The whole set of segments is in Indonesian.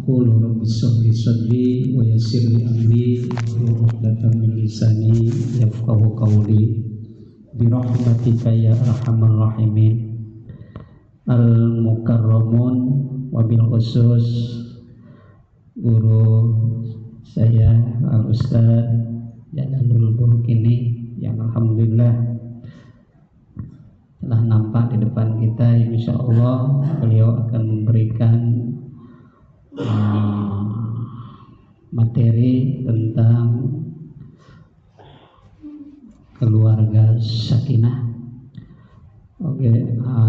Qul rabbi shrah li sadri wa yassir li amri wahlul 'uqdatam min lisani yafqahu qawli bi rahmatika ya arhamar rahimin. Al mukarramun wabil khusus guru saya Al Ustaz Jalalul Burkini yang alhamdulillah telah nampak di depan kita. Insya Allah beliau akan memberikan materi tentang keluarga sakinah. Oke,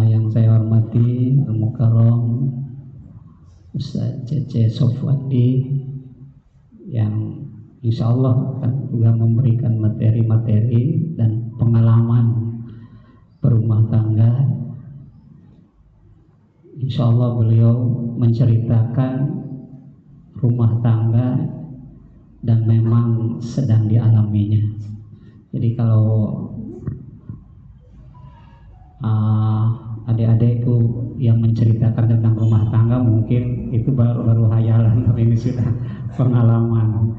yang saya hormati Al-Mukarram Ustaz Cece Sofwandi yang insya Allah akan juga memberikan materi-materi dan pengalaman berumah tangga. Insya Allah beliau menceritakan rumah tangga dan memang sedang dialaminya. Jadi kalau adik-adikku yang menceritakan tentang rumah tangga mungkin itu baru hayalan, tapi ini sudah pengalaman.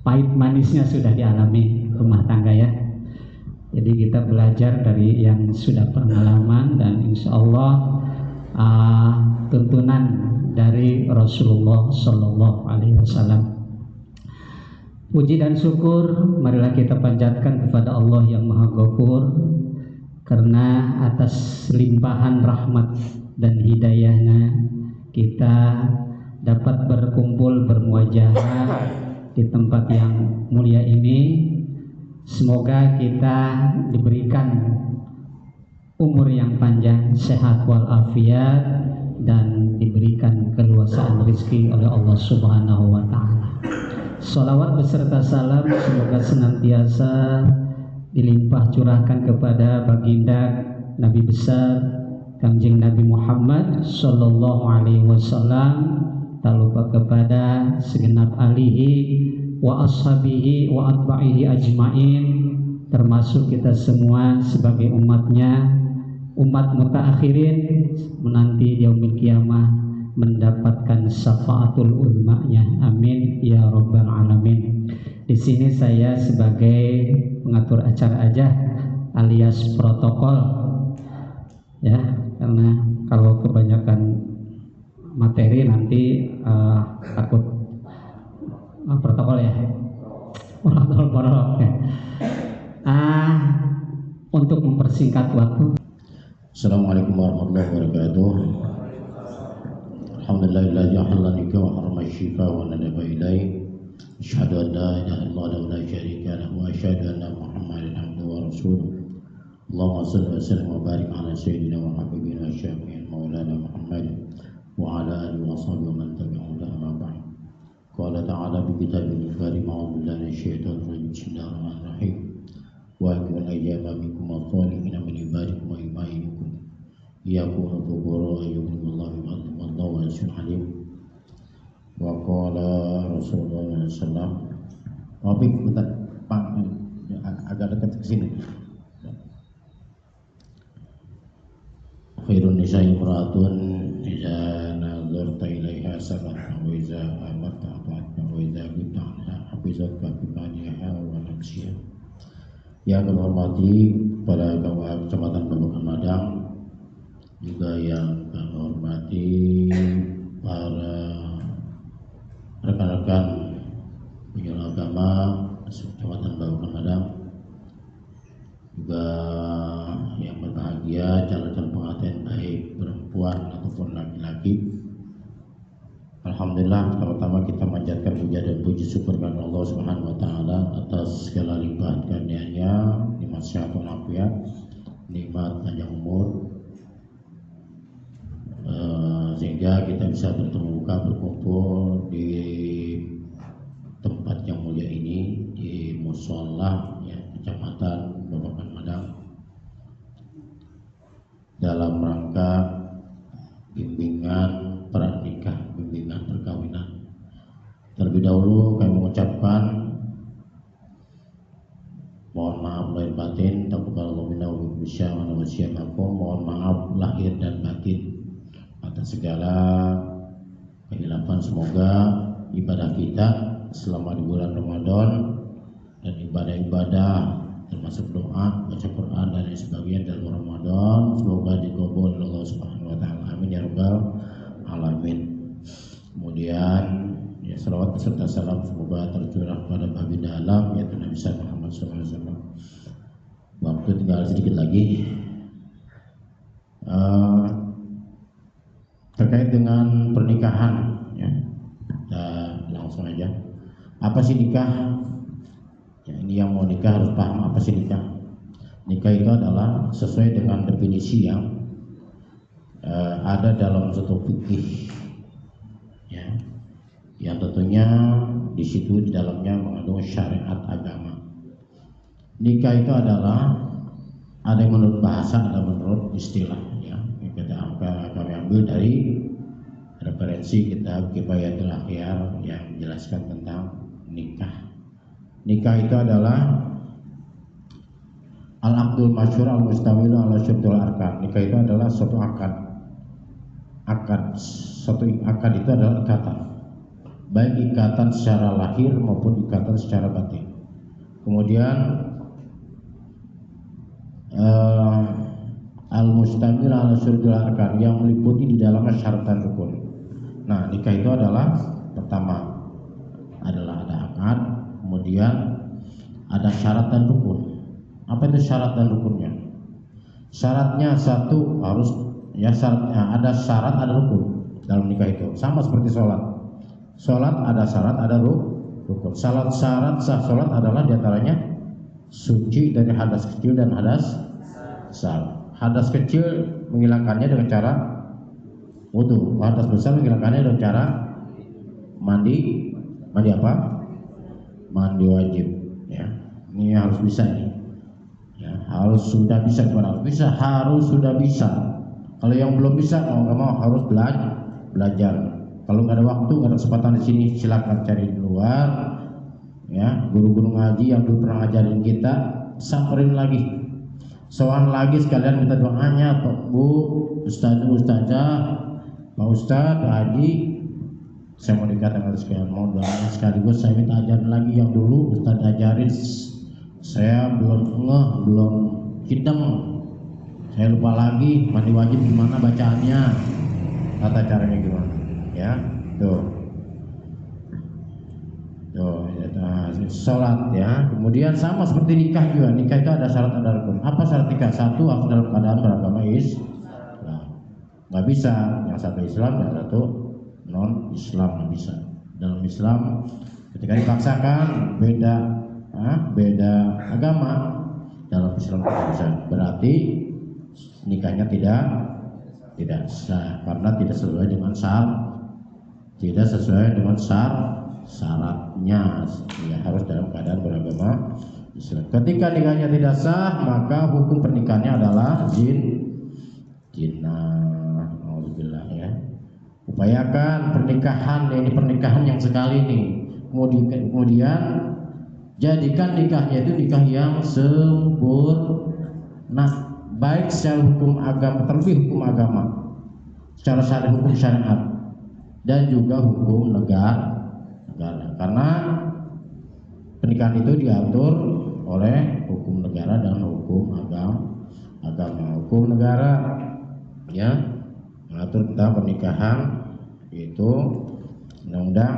Pahit manisnya sudah dialami rumah tangga ya. Jadi kita belajar dari yang sudah pengalaman dan insya Allah tuntunan dari Rasulullah Sallallahu Alaihi Wasallam. Puji dan syukur marilah kita panjatkan kepada Allah yang Maha Ghafur, karena atas limpahan rahmat dan hidayahnya kita dapat berkumpul bermuajahah di tempat yang mulia ini. Semoga kita diberikan umur yang panjang, sehat walafiat, dan diberikan keluasaan rezeki oleh Allah Subhanahu wa Ta'ala. Sholawat beserta salam semoga senantiasa dilimpah curahkan kepada baginda Nabi besar Kanjeng Nabi Muhammad Sallallahu Alaihi Wasallam, tak lupa kepada segenap alihi wa ashabihi wa atba'ihi ajma'in, termasuk kita semua sebagai umatnya, umat mutaakhirin menanti yaumil qiyamah mendapatkan syafaatul uzmanya. Amin ya rabbal alamin. Di sini saya sebagai pengatur acara aja alias protokol ya, karena kalau kebanyakan materi nanti takut protokol ya, protokol ya. Untuk mempersingkat waktu, Assalamualaikum warahmatullahi wabarakatuh. Alhamdulillahilladzi ahallani wa harrama asy-syifa wa nadaba ilaihi. Asyhadu an la ilaha illallah wa la syarika lahu wa asyhadu anna Muhammadan abduhu wa rasuluh. Allahumma shalli wa sallim wa barik ala sayyidina wa habibina wa syafi'ina maulana Muhammad wa ala alihi wa sahbihi wa man tabi'ahum ila amma ba'd. Qala ta'ala bi kitabihi al-karim a'udzu billahi minasy syaithanir rajim. Bismillahirrahmanirrahim. Wa akul ayyama minkum as-salihina min ibadikum wa imaikum yakunu fuqara ayyuhumullahu wallahu wasi'un alim. Wa qala Rasulullah sallallahu alaihi wasallam. Pak, agak dekat ke sini. Khairun nisa'i imra'atun idza nazarta ilaiha sabat wa idza amarta ata'at wa idza bita'na hafizatka fi maliha wa nafsiha. Yang kami hormati pada Kecamatan Babakan Madang, juga yang kami hormati para rekan-rekan penyuluh agama Kecamatan Babakan Madang, juga yang berbahagia calon-calon pengantin baik perempuan ataupun laki-laki. Alhamdulillah, pertama kita manjatkan puja dan puji syukur kepada Allah Subhanahu wa Ta'ala atas segala limpahan karunia-Nya, nikmat sehat walafiat, nikmat panjang umur, sehingga kita bisa bertemu muka, berkumpul di tempat yang mulia ini, di mushola ya, Kecamatan Babakan Madang, dalam rangka bimbingan pernikah, bimbingan perkawinan. Terlebih dahulu kami mengucapkan mohon maaf lahir batin, taqabbalallahu minna wa minkum, mohon maaf lahir dan batin atas segala kehilapan doakan semoga ibadah kita selama di bulan Ramadan dan ibadah-ibadah termasuk doa, baca Quran dan lain sebagainya dalam Ramadan semoga dikabul oleh Allah Subhanahu wa taala. Amin ya rabbal alamin. Kemudian ya salawat serta salam semoga tercurah pada baginda alam yaitu Nabi Muhammad SAW. Waktu tinggal sedikit lagi. Terkait dengan pernikahan ya, kita langsung aja. Apa sih nikah? Ya, ini yang mau nikah harus paham apa sih nikah. Nikah itu adalah sesuai dengan definisi yang ada dalam satu fikih ya, yang tentunya di situ di dalamnya mengandung syariat agama. Nikah itu adalah ada yang menurut bahasa, ada menurut istilah ya. Kami ambil dari referensi kitab Kifayatul Akhyar yang menjelaskan tentang nikah. Nikah itu adalah al-aqdul masyhur al-mustamilu ala syurtul arkan. Nikah itu adalah suatu akad. Suatu akad itu adalah ikatan. Baik ikatan secara lahir maupun ikatan secara batin. Kemudian al-mustamil ala syurtul arkan yang meliputi di dalamnya syarat dan rukun. Nah, nikah itu adalah pertama adalah ada akad, kemudian ada syarat dan rukun. Apa itu syarat dan rukunnya? Syaratnya satu harus ya syaratnya ada syarat ada rukun dalam nikah itu. Sama seperti sholat. Sholat ada syarat ada rukun. Syarat sah sholat adalah diantaranya suci dari hadas kecil dan hadas besar. Hadas kecil menghilangkannya dengan cara wudu. Hadas besar menghilangkannya dengan cara mandi apa? Mandi wajib. Ya, ini harus bisa nih. Ya, harus sudah bisa, bukan harus sudah bisa. Kalau yang belum bisa mau nggak mau harus belajar. Kalau nggak ada waktu, nggak ada kesempatan di sini, silakan cari di luar. Ya, guru-guru ngaji yang dulu pernah ngajarin kita, samperin lagi. Soal lagi sekalian minta doanya, Pak Bu, Ustazah, Pak Ustaz, Pak Haji, saya mau dikatakan sekalian mau doanya sekaligus saya minta ajarin lagi yang dulu Ustaz ajarin, saya belum hidam, saya lupa lagi mandi wajib gimana bacaannya, tata caranya gimana, ya, tuh, sholat ya. Kemudian sama seperti nikah juga. Nikah itu ada syarat ada rukun. Apa syarat nikah? Satu harus dalam keadaan beragama Islam. Nggak bisa yang satu Islam yang satu non Islam, nggak bisa. Dalam Islam ketika dipaksakan beda agama dalam Islam tidak bisa. Berarti nikahnya tidak sah karena tidak sesuai dengan syaratnya ya, harus dalam keadaan beragama Islam. Ketika nikahnya tidak sah maka hukum pernikahannya adalah zina. Alhamdulillah ya. Upayakan pernikahan yang sekali ini. Kemudian jadikan nikahnya itu nikah yang sempurna, baik secara hukum agama, terlebih hukum agama, secara hukum syariat dan juga hukum negara. Karena pernikahan itu diatur oleh hukum negara dan hukum agama. Hukum negara ya mengatur tentang pernikahan itu Undang-Undang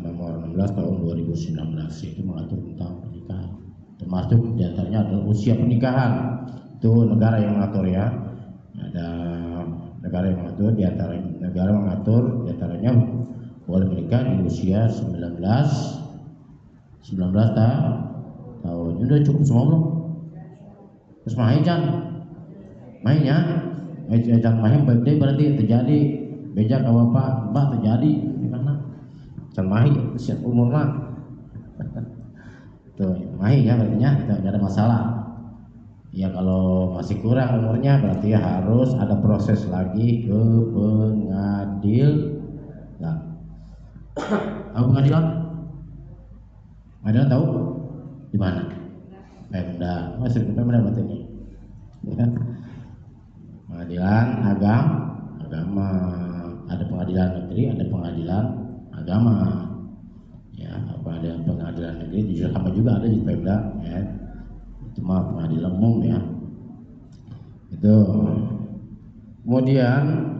Nomor 16 Tahun 2019 itu mengatur tentang pernikahan. Termasuk diantaranya adalah usia pernikahan. Itu negara yang mengatur ya. Ada negara yang mengatur, diantaranya boleh menikah di usia 19 tahun. Ini udah cukup semua belum? Terus main birthday berarti terjadi bejak apa mbak terjadi karena can mahi siap umur lah. Tuh mahi ya berarti tidak ada masalah. Ya kalau masih kurang umurnya berarti harus ada proses lagi ke pengadilan. Tahu pengadilan? Pengadilan tahu? Di mana? Pemda. Pemda berarti ini. Ya. Pengadilan agama. Ada pengadilan negeri, ada pengadilan agama. Ya, apa ada pengadilan negeri di Jakarta juga ada di Pemda, ya. Itu mah pengadilan umum ya. Itu. Kemudian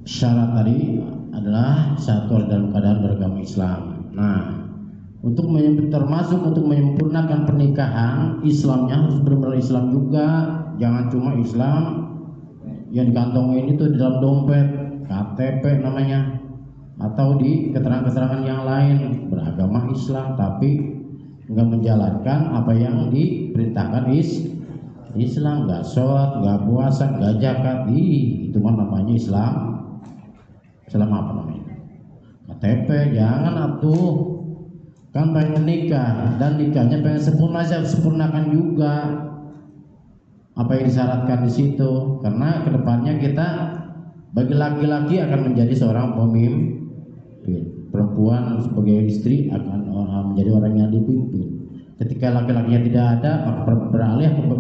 syarat tadi adalah satu dalam keadaan beragama Islam. Nah, termasuk untuk menyempurnakan pernikahan, Islamnya harus benar-benar Islam juga. Jangan cuma Islam yang dikantongin itu di dalam dompet, KTP namanya, atau di keterangan-keterangan yang lain, beragama Islam tapi nggak menjalankan apa yang diperintahkan Islam, nggak sholat, nggak puasa, nggak zakat. Itu mah namanya Islam. Islam apa namanya? KTP. Jangan atuh, kan pengen nikah dan nikahnya pengen sempurna, sempurnakan juga apa yang disyaratkan di situ, karena kedepannya kita bagi laki-laki akan menjadi seorang pemimpin, perempuan sebagai istri akan menjadi orang yang dipimpin. Ketika laki-lakinya tidak ada, maka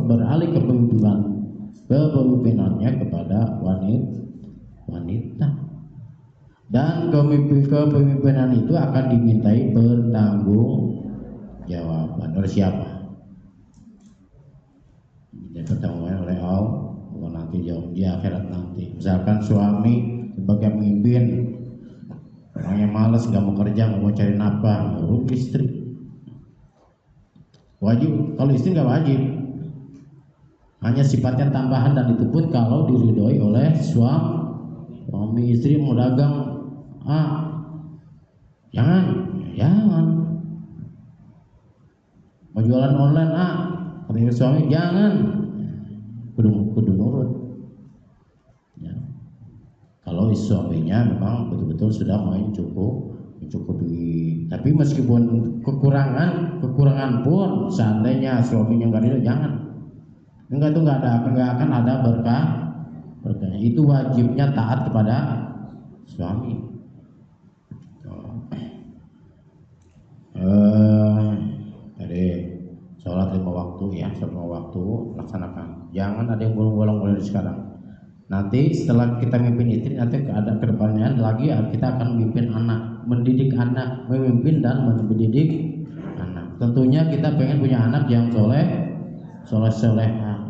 beralih kepemimpinannya kepada wanita. Dan kepemimpinan itu akan dimintai pertanggungjawaban oleh siapa? Dan pertanggungjawaban oleh Allah, bukan nanti jawab di akhirat nanti. Misalkan suami sebagai pemimpin, orangnya malas, nggak mau kerja, nggak mau cari nafkah, ngurus istri. Wajib, kalau istri nggak wajib, hanya sifatnya tambahan dan itu pun kalau diridhoi oleh suami. Istri mau dagang, jangan. Mau jualan online, kata suami jangan, kudu nurut. Ya. Kalau suaminya memang betul-betul sudah mencukupi. Tapi meskipun kekurangan pun, seandainya suaminya nggak ridho, jangan. Enggak, itu nggak akan ada berkahnya. Itu wajibnya taat kepada suami. Tadi sholat 5 waktu ya, 5 waktu laksanakan. Jangan ada yang bolong-bolong mulai sekarang. Nanti setelah kita memimpin istri, nanti ada kedepannya lagi kita akan memimpin anak, mendidik anak, memimpin dan mendidik anak. Tentunya kita pengen punya anak yang soleh.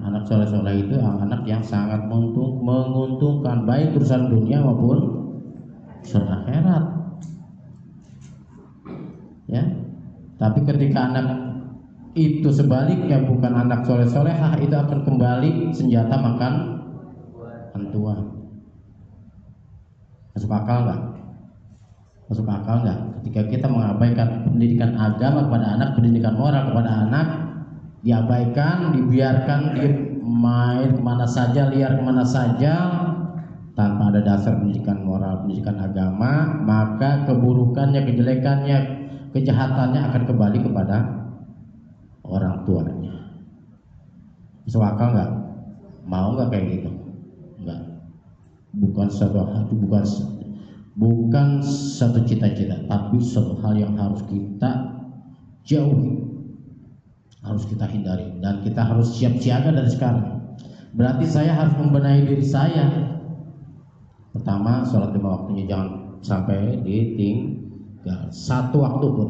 Anak soleh itu anak yang sangat menguntungkan, baik urusan dunia maupun urusan akhirat. Ya, tapi ketika anak itu sebaliknya bukan anak soleh-solehah, itu akan kembali senjata makan tua. Masuk akal nggak? Ketika kita mengabaikan pendidikan agama kepada anak, pendidikan moral kepada anak, diabaikan, dibiarkan dia main kemana saja, liar kemana saja, tanpa ada dasar pendidikan moral, pendidikan agama, maka keburukannya, kejelekannya, kejahatannya akan kembali kepada orang tuanya. Masuk akal nggak? Mau nggak kayak gitu? Enggak. Bukan satu cita-cita, tapi satu hal yang harus kita jauhi, harus kita hindari, dan kita harus siap siaga dari sekarang. Berarti saya harus membenahi diri saya. Pertama, sholat 5 waktunya jangan sampai ditinggal satu waktu pun.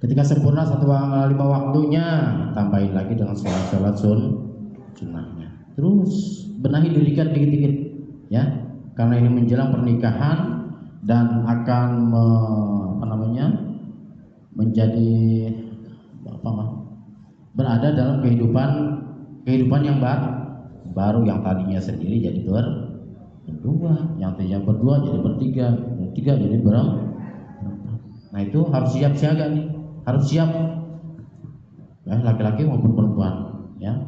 Ketika sempurna 5 waktunya, tambahin lagi dengan sholat sunnahnya. Terus benahi diri kita dikit-dikit, ya. Karena ini menjelang pernikahan dan akan menjadi berada dalam kehidupan yang baru, yang tadinya sendiri jadi berdua, yang tadinya berdua jadi bertiga jadi berempat. Nah, itu harus siap siaga nih, harus siap, ya, laki-laki maupun perempuan, ya,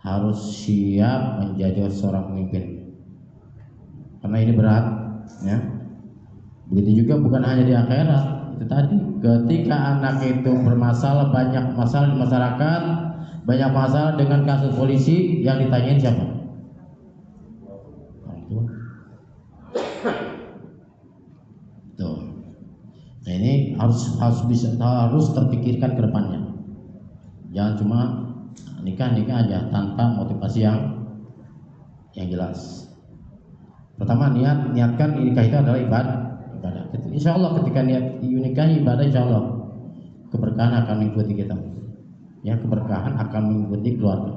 harus siap menjadi seorang pemimpin. Karena ini berat, ya. Begitu juga bukan hanya di akhirat. Itu tadi, ketika anak itu bermasalah, banyak masalah di masyarakat, banyak masalah dengan kasus polisi, yang ditanyain siapa? Orang tua. Tuh. Nah, ini harus terpikirkan ke depannya. Jangan cuma nikah aja tanpa motivasi yang yang jelas. Pertama niatkan nikah itu adalah ibadah. Insya Allah ketika niat nikah ibadah, insya Allah keberkahan akan mengikuti kita. Ya, keberkahan akan mengikuti keluarga.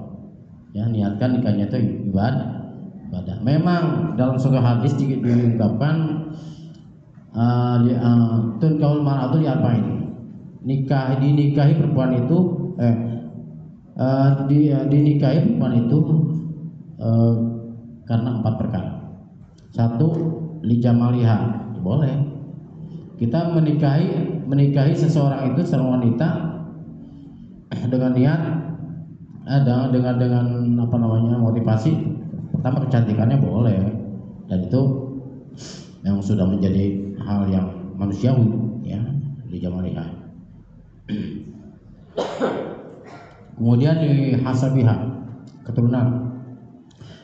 Ya, niatkan nikahnya itu ibadah. Memang dalam suatu hadis diungkapkan tunkaul mar'atu li arba'in. Dinikahi perempuan itu dinikahi perempuan itu karena 4 perkara. 1, li jamaliha, boleh. Kita menikahi seseorang itu, seorang wanita dengan niat dengan apa namanya, motivasi. Pertama, kecantikannya boleh, dan itu yang sudah menjadi hal yang manusiawi, ya, li jamaliha. Kemudian di hasabiha, keturunan.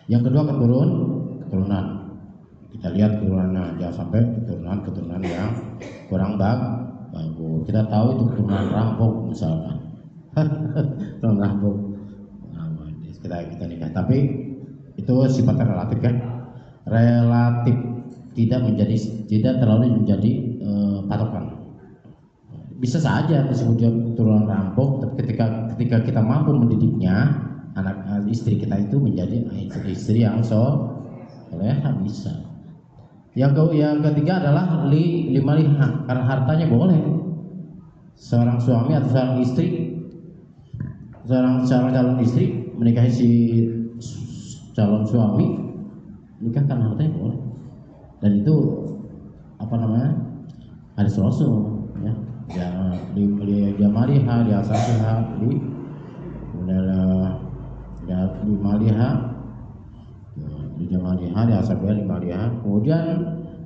Yang kedua, keturunan. Kita lihat keturunannya, jangan sampai keturunan yang kurang bagus. Kita tahu itu keturunan rampok misalkan. Keturunan rampok. Kita nikah, tapi itu sifatnya relatif, kan? Relatif, tidak terlalu menjadi patokan. Bisa saja disebut dia keturunan rampok, tapi ketika kita mampu mendidiknya, istri kita itu menjadi istri yang soleha, bisa. Yang ketiga adalah limaliha, karena hartanya boleh. Seorang suami atau seorang calon istri menikahi si calon suami, nikah karena hartanya boleh. Dan itu apa namanya, hadis Rasul, ya. Dia mariha, dia asasiha, di maliha, di jamaliha, di asasiha, di maliha. Kemudian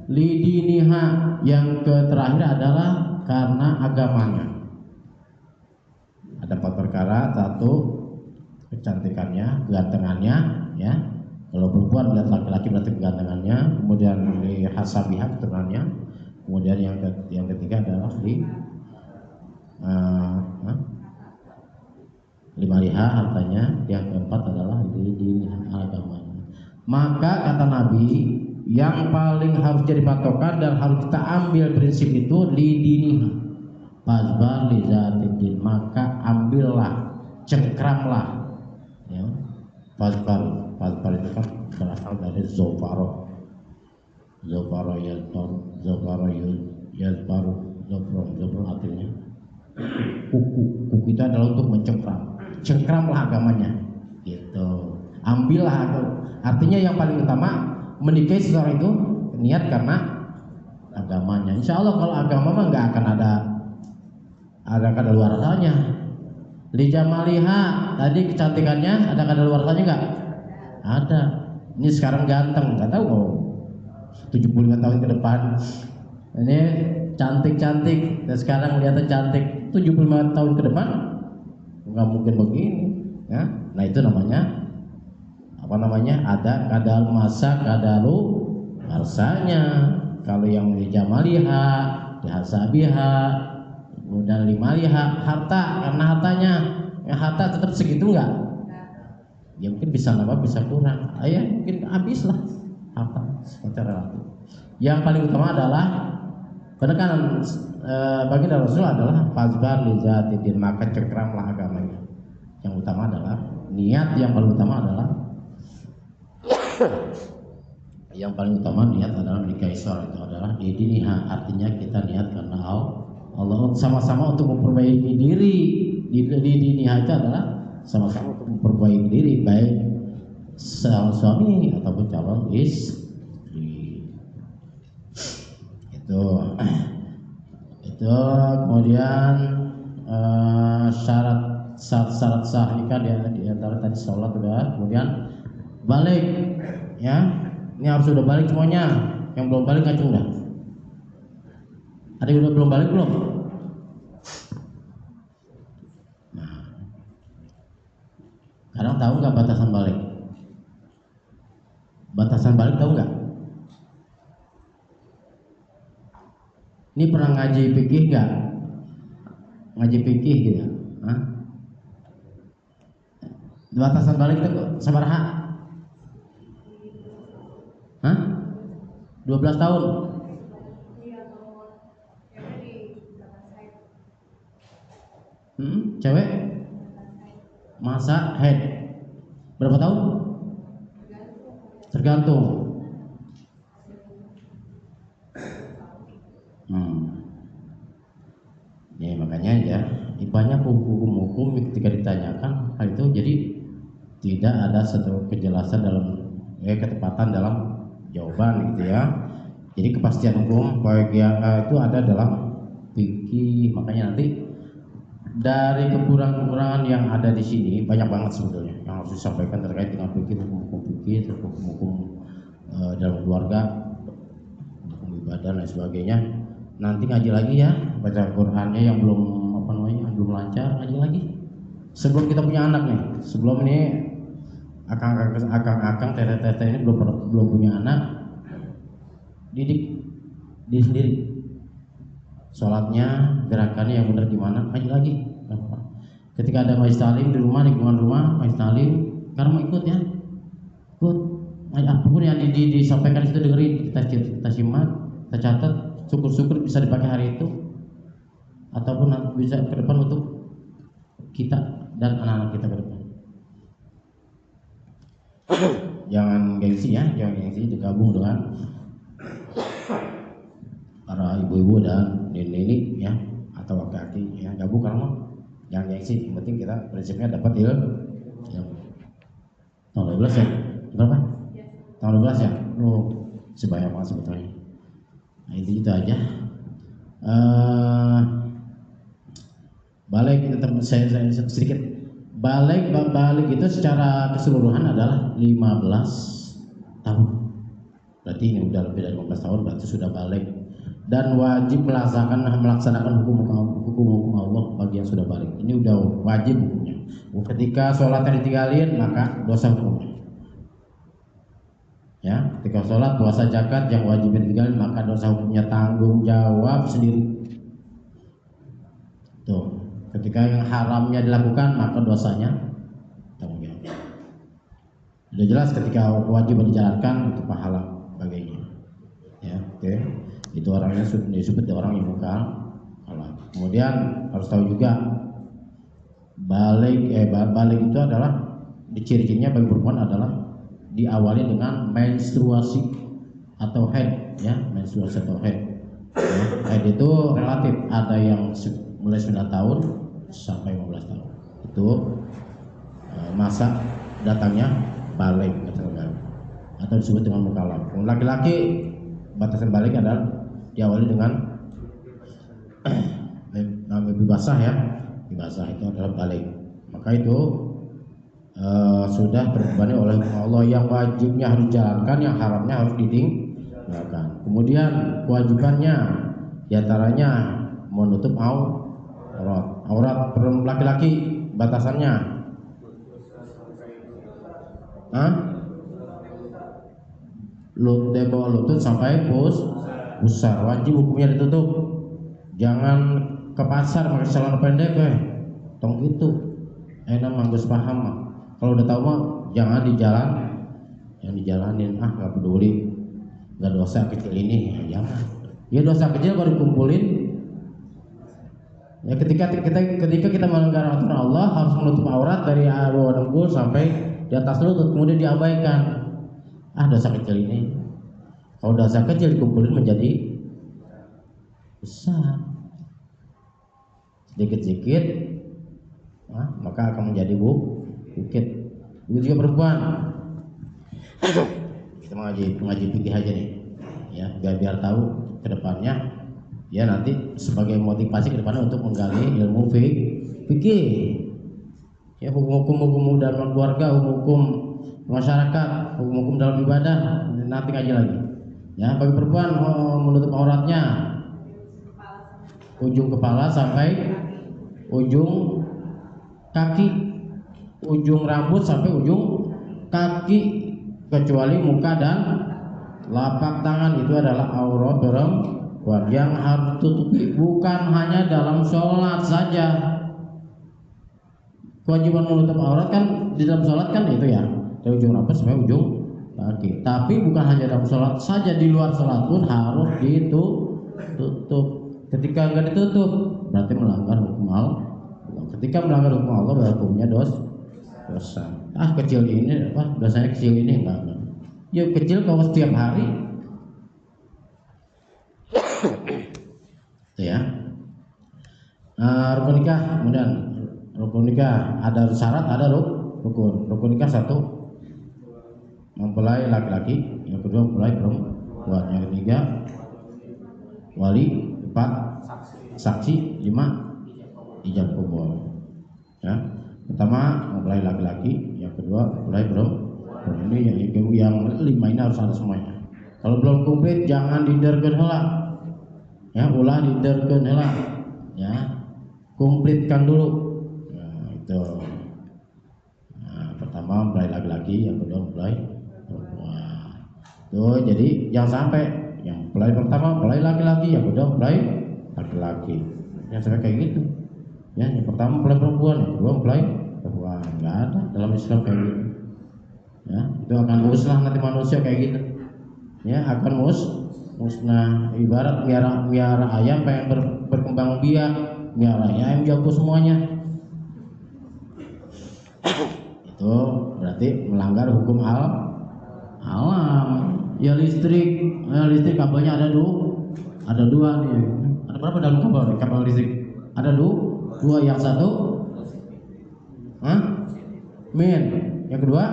lidiniha, yang terakhir adalah karena agamanya. Ada 4 perkara. 1, kecantikannya, kegantengannya, ya. Kalau perempuan melihat laki-laki berarti kegantengannya. Kemudian li hasabiha, keturunannya. Kemudian yang ketiga adalah limaliha, hartanya. Yang keempat adalah di agamanya. Maka kata Nabi, yang paling harus jadi patokan dan harus kita ambil prinsip itu lidiniha, fazbar li zatid, maka ambillah, cengkramlah, ya. Fazbar itu kan berasal dari zofaro yazbaru artinya kuku itu adalah untuk cengkramlah agamanya, gitu. Ambillah, artinya yang paling utama menikahi seseorang itu niat karena agamanya. Insya Allah kalau agama mah nggak akan ada kadaluarsanya. Li jamaliha, tadi kecantikannya ada kadaluarsanya nggak? Ada. Ini sekarang ganteng, nggak tahu mau 75 tahun ke depan ini cantik, dan sekarang lihatnya cantik, 75 tahun ke depan nggak mungkin begini, ya. Nah itu namanya apa namanya, ada kadalu arsanya. Kalau yang di jamaliha, di hasabiha, kemudian limaliha, harta, karena hartanya, ya, harta tetap segitu nggak? Ya mungkin bisa nambah, bisa kurang, ya mungkin habis lah harta secara relatif. Yang paling utama adalah penekanan bagi Rasul adalah fazbar li zatidin, maka cengkramlah agamanya. Yang utama adalah niat, yang paling utama adalah niat adalah menikahi seorang itu adalah diniha, artinya kita niat karena Allah, sama-sama untuk memperbaiki diri. Di diniha itu adalah sama-sama untuk memperbaiki diri, baik seorang suami ataupun calon istri. Itu kemudian syarat sah nikah di antara tadi sholat udah, kemudian balik, ya. Ini harus sudah balik semuanya. Yang belum balik ngacung dah. Ada yang udah belum balik belum? Nah, kadang tahu nggak batasan balik? Batasan balik tahu nggak? Ini pernah ngaji fikih nggak? Ngaji fikih gitu? Hah? Batasan balik itu sabaraha? 12 tahun. Cewek masa haid berapa tahun? Tergantung. Ya makanya ya banyak hukum-hukum ketika ditanyakan hal itu, jadi tidak ada satu kejelasan dalam ketepatan dalam jawaban gitu ya. Jadi kepastian hukum itu ada dalam fikih. Makanya nanti dari kekurangan-kekurangan yang ada di sini banyak banget sebetulnya yang harus disampaikan terkait dengan fikih, hukum-hukum fikih, hukum-hukum dalam keluarga, hukum ibadah dan sebagainya. Nanti ngaji lagi ya, baca Qur'annya yang belum belum lancar, ngaji lagi. Sebelum kita punya anak nih, sebelum ini akang tete ini belum punya anak, didik diri sendiri. Sholatnya, gerakannya yang benar gimana, ngaji lagi. Ketika ada majlis talim di rumah, lingkungan rumah, majlis talim, karena mau ikut ya, ikut. Apapun yang disampaikan itu dengerin, kita simak, kita catat, syukur-syukur bisa dipakai hari itu, ataupun bisa ke depan untuk kita dan anak-anak kita ke depan. Jangan gengsi ya, jangan gengsi, digabung dengan para ibu-ibu dan nenek ya, atau laki-laki ya, gabung karena jangan gengsi. Yang penting kita prinsipnya dapat ilmu. Tahun 12 ya? Berapa? Tahun 12 ya? Sebanyak banget sebetulnya. Nah itu aja. Balik tetap saya sedikit. Balik itu secara keseluruhan adalah 15 tahun. Berarti ini udah lebih dari 15 tahun, berarti sudah balik dan wajib melaksanakan hukum-hukum Allah bagi yang sudah balik. Ini udah wajib hukumnya. Ketika sholatnya ditinggalin maka dosa hukumnya. Ya, ketika sholat, puasa, zakat yang wajib ditinggalin maka dosa hukumnya, tanggung jawab sendiri. Tuh, ketika yang haramnya dilakukan maka dosanya tanggung jawab. Sudah jelas ketika kewajiban dijalankan itu pahala bagainya. Ya, oke. Itu orangnya disebut orang yang mungkar. Kemudian harus tahu juga balik itu adalah ciri-cirinya bagi perempuan adalah diawali dengan menstruasi atau haid ya, menstruasi atau haid. Ya, haid itu relatif, ada yang mulai 9 tahun sampai 15 tahun. Itu masa datangnya balik atau disebut dengan mukallaf. Laki-laki batasan balik adalah diawali dengan mimpi basah ya, mimpi basah itu adalah balik. Maka itu sudah terbebani oleh Allah, yang wajibnya harus dijalankan, yang haramnya harus ditinggalkan. Kemudian kewajibannya diantaranya menutup aurat laki-laki, batasannya dari bawah lutut sampai pusar, wajib hukumnya ditutup. Jangan ke pasar pakai celana pendek tong gitu. Enak manggus paham. Kalau udah tahu mah jangan yang dijalanin, nggak peduli, nggak dosa kecil ini, ya jangan. Ya dosa kecil baru dikumpulin. Ya ketika kita melanggar aturan Allah harus menutup aurat dari bawah dengkul sampai di atas lutut, kemudian diabaikan. Dosa kecil ini. Kalau dosa kecil dikumpulin menjadi besar, sedikit-sedikit, maka akan menjadi bukit. Begitu juga perempuan. Kita mengaji fikih aja nih, ya biar tahu kedepannya, ya nanti sebagai motivasi kedepannya untuk menggali ilmu fikih, ya hukum-hukum dalam keluarga, hukum masyarakat, hukum-hukum dalam ibadah, nanti ngaji lagi. Ya, bagi perempuan menutup auratnya ujung kepala sampai ujung kaki, ujung rambut sampai ujung kaki, kecuali muka dan lapak tangan, itu adalah aurat perempuan yang harus tutupi. Bukan hanya dalam sholat saja. Kewajiban menutup aurat kan di dalam sholat kan itu ya, dari ujung rambut sampai ujung kaki. Tapi bukan hanya dalam sholat saja, di luar sholat pun harus ditutup. Ketika enggak ditutup berarti melanggar hukum Allah. Ketika melanggar hukum Allah berarti hukumnya dosa. Kecil ini dosanya kecil ini enggak. Ya kecil kalau setiap hari. Itu ya. Rukun nikah, kemudian rukun nikah ada syarat, ada rukun. Rukun nikah 1 mempelai laki-laki, yang kedua mempelai perempuan, yang ketiga wali, 4 saksi, 5 ijab kabul. Ya, pertama mempelai laki-laki, yang kedua mempelai perempuan. Ini yang 5 ini harus ada semuanya. Kalau belum komplit jangan diderkeun heula. Ya, ulah diderkeun heula. Ya, komplitkan dulu. Nah, itu. Nah, pertama mempelai laki-laki, yang kedua mempelai perempuan. Tuh, jadi jangan sampai yang mempelai pertama mempelai laki-laki, yang kedua mempelai laki-laki. Yang sampai kayak gitu. Ya, yang pertama mempelai perempuan, yang kedua mempelai perempuan. Enggak ada dalam Islam kayak gitu. Ya, itu akan musnah nanti manusia kayak gitu. Ya, akan musnah. Ibarat miara ayam pengen berkembang biak, miara ayam jago semuanya. Itu berarti melanggar hukum alam. Ya listrik kabelnya ada dua nih. Ada berapa dalam kabel listrik? Ada dua, yang satu min, yang kedua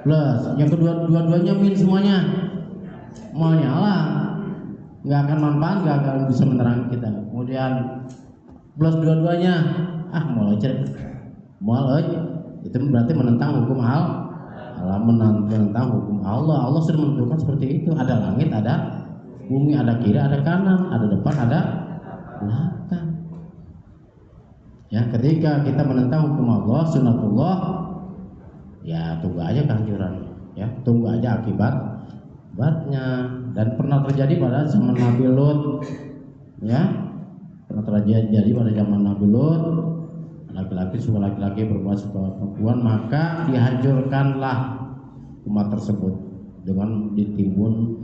plus, yang kedua dua-duanya min semuanya nyala, nggak akan manfaat, nggak akan bisa menerangi kita. Kemudian plus dua-duanya itu berarti menentang hukum alam, menentang hukum Allah. Allah sudah menentukan seperti itu. Ada langit, ada bumi, ada kiri, ada kanan, ada depan, ada belakang. Ya, ketika kita menentang hukum Allah, sunatullah, ya tunggu aja kehancuran. Ya, tunggu aja akibatnya. Dan pernah terjadi pada zaman Nabi Lut. Ya, pernah terjadi pada zaman Nabi Lut. Laki-laki semua laki-laki, perempuan semua perempuan, maka dihancurkanlah umat tersebut dengan ditimbun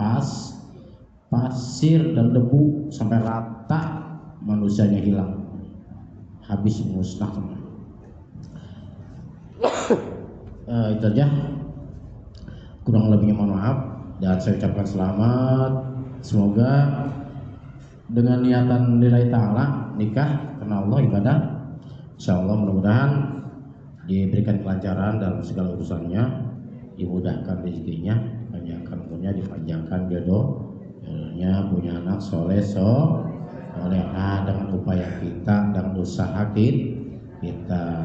pasir dan debu sampai rata, manusianya hilang, habis musnah. Itu aja, kurang lebihnya mohon maaf, dan saya ucapkan selamat. Semoga dengan niatan lillahi ta'ala nikah karena Allah, ibadah, insyaallah mudah-mudahan diberikan kelancaran dalam segala urusannya, dimudahkan rezekinya, dipanjangkan umurnya, dipanjangkan jodohnya, punya anak soleh dengan upaya kita dan usaha kita.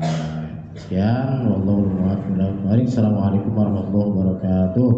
Sekian, wallahu a'lam. Assalamualaikum warahmatullahi wabarakatuh.